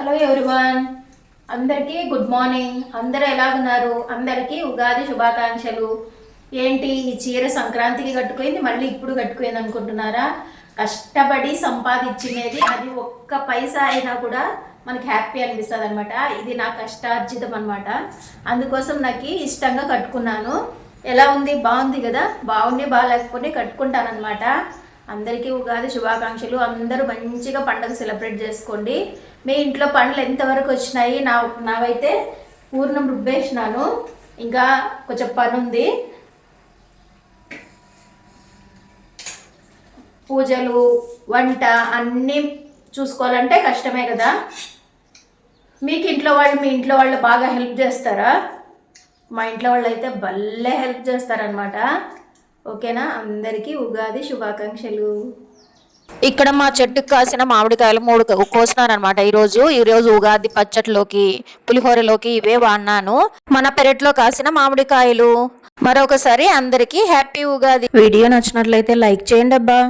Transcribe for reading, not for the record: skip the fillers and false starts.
Hello everyone, అందరికీ good morning. అందరూ ఎలాగున్నారు? అందరికీ ఉగాది శుభాకాంక్షలు. ఏంటి ఈ చీర సంక్రాంతికి కట్టుకుంది, మళ్ళీ ఇప్పుడు కట్టుకుంది అనుకుంటున్నారా? కష్టపడి సంపాదించినది, అది ఒక్క పైసా అయినా కూడా మనకి హ్యాపీ అనిపిస్తుంది అనమాట. ఇది నా కష్టార్జితం అనమాట. అందుకోసం నాకు ఇష్టంగా కట్టుకున్నాను. ఎలా ఉంది? బాగుంది కదా? బాగుండి బాగాలేకపోతే కట్టుకుంటానమాట. అందరికీ ఉగాది శుభాకాంక్షలు. అందరూ మంచిగా పండుగ సెలబ్రేట్ చేసుకోండి. మీ ఇంట్లో పండ్లు ఎంతవరకు వచ్చినాయి? నావైతే పూర్ణం రుబ్బేసినాను, ఇంకా కొంచెం పని ఉంది. పూజలు, వంట అన్నీ చూసుకోవాలంటే కష్టమే కదా. మీకు మీ ఇంట్లో వాళ్ళు బాగా హెల్ప్ చేస్తారా? మా ఇంట్లో వాళ్ళు అయితే భలే హెల్ప్ చేస్తారనమాట. ఓకేనా? అందరికీ ఉగాది శుభాకాంక్షలు. ఇక్కడ మా చెట్టుకు కాసిన మామిడికాయలు 3 కోసినారనమాట. ఈరోజు ఉగాది పచ్చట్లోకి, పులిహోరలోకి ఇవే వాడినాను. మన పెరట్లో కాసిన మామిడికాయలు. మరొకసారి అందరికీ హ్యాపీ ఉగాది. వీడియో నచ్చినట్లయితే లైక్ చేయండి అబ్బా.